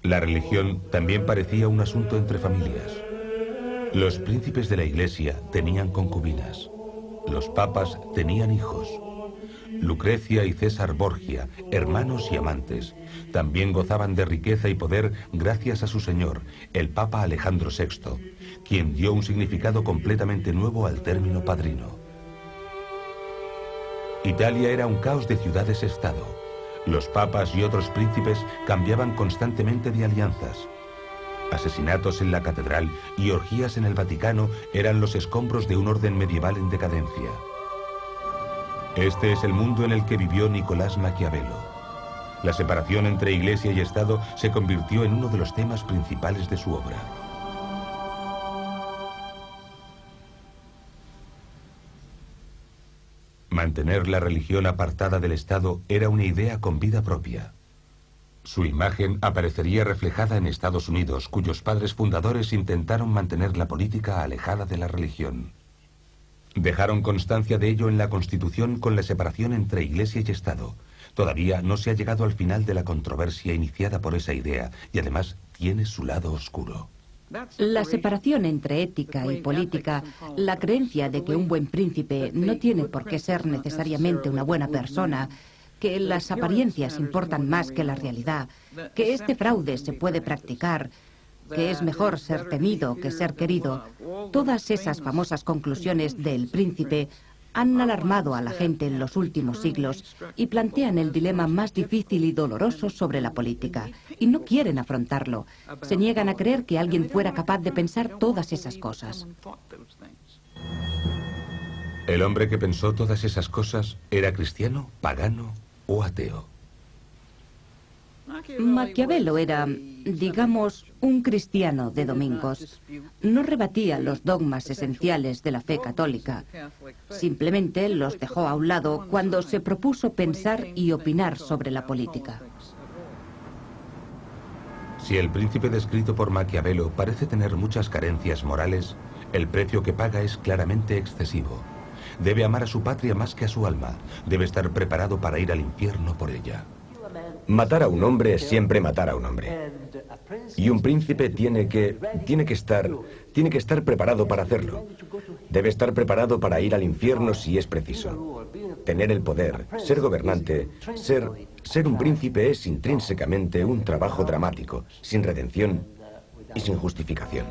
La religión también parecía un asunto entre familias. Los príncipes de la Iglesia tenían concubinas. Los papas tenían hijos. Lucrecia y César Borgia, hermanos y amantes, también gozaban de riqueza y poder gracias a su señor, el Papa Alejandro VI, quien dio un significado completamente nuevo al término padrino. Italia era un caos de ciudades-estado. Los papas y otros príncipes cambiaban constantemente de alianzas. Asesinatos en la catedral y orgías en el Vaticano eran los escombros de un orden medieval en decadencia. Este es el mundo en el que vivió Nicolás Maquiavelo. La separación entre Iglesia y Estado se convirtió en uno de los temas principales de su obra. Mantener la religión apartada del Estado era una idea con vida propia. Su imagen aparecería reflejada en Estados Unidos, cuyos padres fundadores intentaron mantener la política alejada de la religión. Dejaron constancia de ello en la Constitución con la separación entre Iglesia y Estado. Todavía no se ha llegado al final de la controversia iniciada por esa idea y además tiene su lado oscuro. La separación entre ética y política, la creencia de que un buen príncipe no tiene por qué ser necesariamente una buena persona, que las apariencias importan más que la realidad, que este fraude se puede practicar, que es mejor ser temido que ser querido. Todas esas famosas conclusiones del Príncipe han alarmado a la gente en los últimos siglos y plantean el dilema más difícil y doloroso sobre la política. Y no quieren afrontarlo. Se niegan a creer que alguien fuera capaz de pensar todas esas cosas. ¿El hombre que pensó todas esas cosas era cristiano, pagano o ateo? Maquiavelo era, digamos, un cristiano de domingos. No rebatía los dogmas esenciales de la fe católica. Simplemente los dejó a un lado cuando se propuso pensar y opinar sobre la política. Si el príncipe descrito por Maquiavelo parece tener muchas carencias morales, el precio que paga es claramente excesivo. Debe amar a su patria más que a su alma. Debe estar preparado para ir al infierno por ella. Matar a un hombre es siempre matar a un hombre. Y un príncipe tiene que estar preparado para hacerlo. Debe estar preparado para ir al infierno si es preciso. Tener el poder, ser gobernante, ser un príncipe es intrínsecamente un trabajo dramático, sin redención y sin justificación.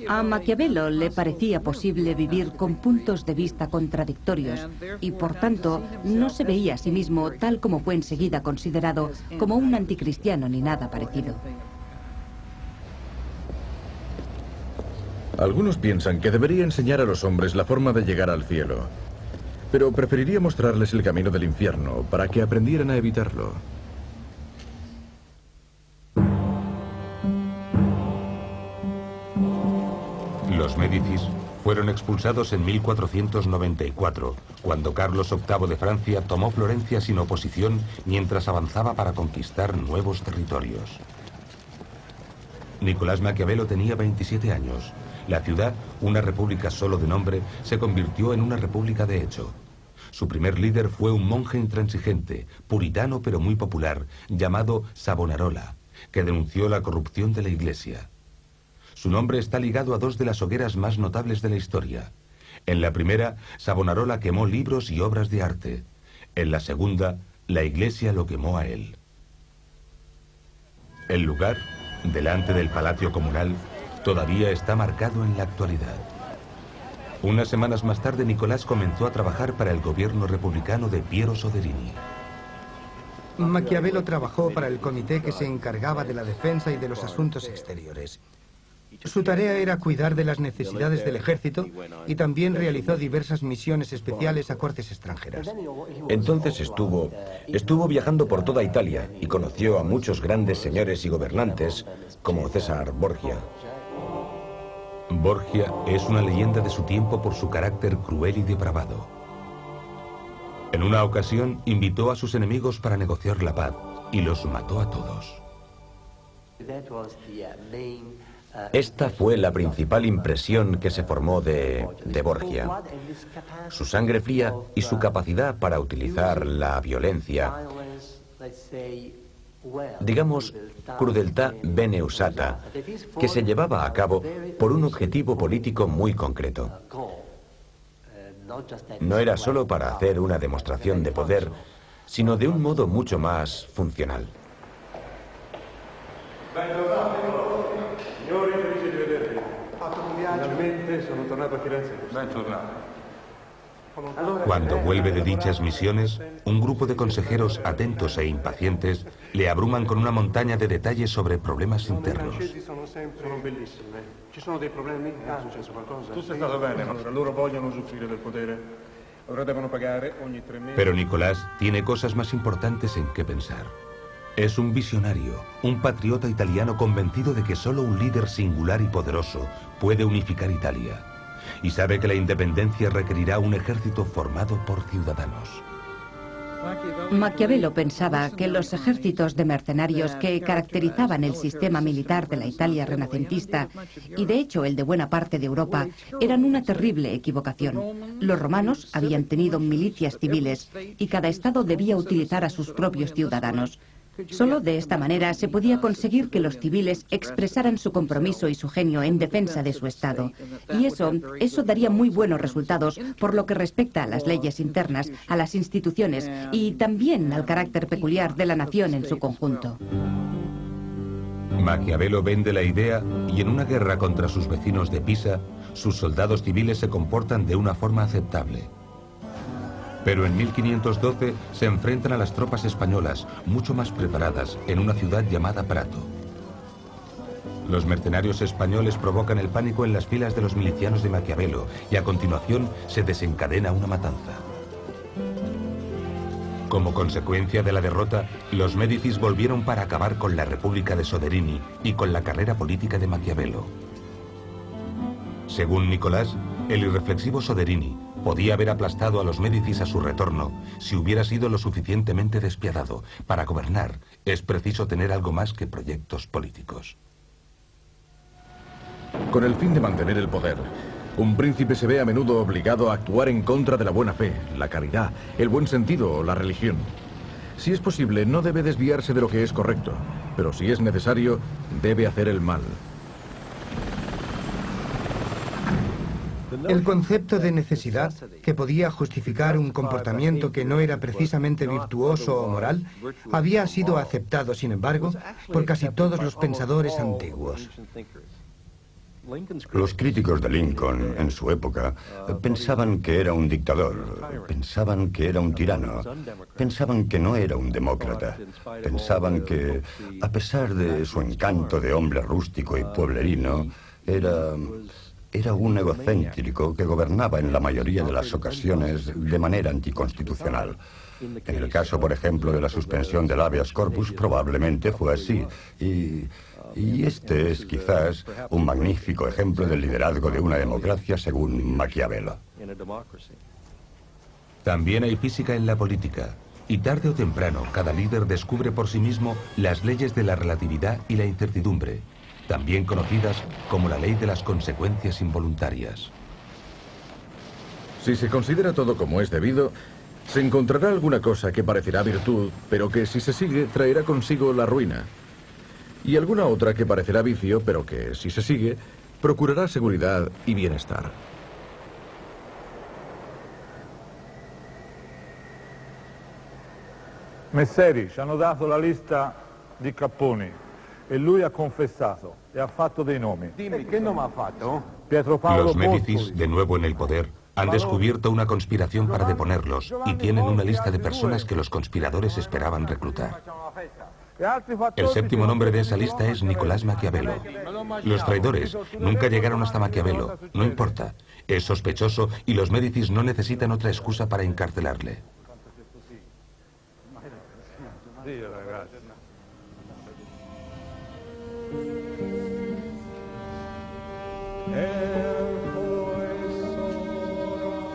A Maquiavelo le parecía posible vivir con puntos de vista contradictorios y, por tanto, no se veía a sí mismo tal como fue enseguida considerado como un anticristiano ni nada parecido. Algunos piensan que debería enseñar a los hombres la forma de llegar al cielo, pero preferiría mostrarles el camino del infierno para que aprendieran a evitarlo. Los Médicis fueron expulsados en 1494, cuando Carlos VIII de Francia tomó Florencia sin oposición mientras avanzaba para conquistar nuevos territorios. Nicolás Maquiavelo tenía 27 años. La ciudad, una república solo de nombre, se convirtió en una república de hecho. Su primer líder fue un monje intransigente, puritano pero muy popular, llamado Savonarola, que denunció la corrupción de la Iglesia. Su nombre está ligado a dos de las hogueras más notables de la historia. En la primera, Savonarola quemó libros y obras de arte. En la segunda, la Iglesia lo quemó a él. El lugar, delante del Palacio Comunal, todavía está marcado en la actualidad. Unas semanas más tarde, Nicolás comenzó a trabajar para el gobierno republicano de Piero Soderini. Maquiavelo trabajó para el comité que se encargaba de la defensa y de los asuntos exteriores. Su tarea era cuidar de las necesidades del ejército y también realizó diversas misiones especiales a cortes extranjeras. Entonces estuvo viajando por toda Italia y conoció a muchos grandes señores y gobernantes, como César Borgia. Borgia es una leyenda de su tiempo por su carácter cruel y depravado. En una ocasión invitó a sus enemigos para negociar la paz y los mató a todos. Esta fue la principal impresión que se formó de Borgia. Su sangre fría y su capacidad para utilizar la violencia digamos, crudeltà bene usata, que se llevaba a cabo por un objetivo político muy concreto. No era solo para hacer una demostración de poder, sino de un modo mucho más funcional. Cuando vuelve de dichas misiones, un grupo de consejeros atentos e impacientes le abruman con una montaña de detalles sobre problemas internos. Pero Nicolás tiene cosas más importantes en que pensar. Es un visionario, un patriota italiano convencido de que solo un líder singular y poderoso puede unificar Italia. Y sabe que la independencia requerirá un ejército formado por ciudadanos. Maquiavelo pensaba que los ejércitos de mercenarios que caracterizaban el sistema militar de la Italia renacentista, y de hecho el de buena parte de Europa, eran una terrible equivocación. Los romanos habían tenido milicias civiles y cada estado debía utilizar a sus propios ciudadanos. Solo de esta manera se podía conseguir que los civiles expresaran su compromiso y su genio en defensa de su Estado. Y eso daría muy buenos resultados por lo que respecta a las leyes internas, a las instituciones y también al carácter peculiar de la nación en su conjunto. Maquiavelo vende la idea y en una guerra contra sus vecinos de Pisa, sus soldados civiles se comportan de una forma aceptable. Pero en 1512 se enfrentan a las tropas españolas, mucho más preparadas, en una ciudad llamada Prato. Los mercenarios españoles provocan el pánico en las filas de los milicianos de Maquiavelo y a continuación se desencadena una matanza. Como consecuencia de la derrota, los Médicis volvieron para acabar con la República de Soderini y con la carrera política de Maquiavelo. Según Nicolás, el irreflexivo Soderini podía haber aplastado a los Médicis a su retorno si hubiera sido lo suficientemente despiadado. Para gobernar es preciso tener algo más que proyectos políticos. Con el fin de mantener el poder, un príncipe se ve a menudo obligado a actuar en contra de la buena fe, la caridad, el buen sentido o la religión. Si es posible, no debe desviarse de lo que es correcto, pero si es necesario, debe hacer el mal. El concepto de necesidad, que podía justificar un comportamiento que no era precisamente virtuoso o moral, había sido aceptado, sin embargo, por casi todos los pensadores antiguos. Los críticos de Lincoln en su época pensaban que era un dictador, pensaban que era un tirano, pensaban que no era un demócrata, pensaban que, a pesar de su encanto de hombre rústico y pueblerino, era un egocéntrico que gobernaba en la mayoría de las ocasiones de manera anticonstitucional. En el caso, por ejemplo, de la suspensión del habeas corpus, probablemente fue así. Y este es quizás un magnífico ejemplo del liderazgo de una democracia según Maquiavelo. También hay física en la política. Y tarde o temprano, cada líder descubre por sí mismo las leyes de la relatividad y la incertidumbre, también conocidas como la ley de las consecuencias involuntarias. Si se considera todo como es debido, se encontrará alguna cosa que parecerá virtud, pero que si se sigue traerá consigo la ruina. Y alguna otra que parecerá vicio, pero que si se sigue, procurará seguridad y bienestar. Messeri ci hanno dato la lista di capponi e lui ha confessato e ha fatto dei nomi. Dimmi, che nome ha fatto? Pietro Paolo Los Médicis, Pozzi. de nuevo en el poder, han descubierto una conspiración para deponerlos y tienen una lista de personas que los conspiradores esperaban reclutar. El séptimo nombre de esa lista es Nicolás Maquiavelo. Los traidores nunca llegaron hasta Maquiavelo, no importa. Es sospechoso y los Médicis no necesitan otra excusa para encarcelarle.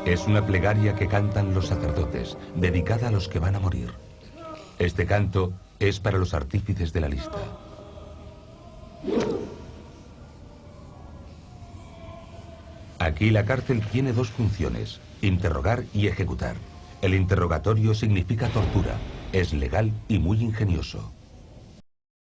Es una plegaria que cantan los sacerdotes, dedicada a los que van a morir. Este canto es para los artífices de la lista. Aquí la cárcel tiene dos funciones, interrogar y ejecutar. El interrogatorio significa tortura, es legal y muy ingenioso.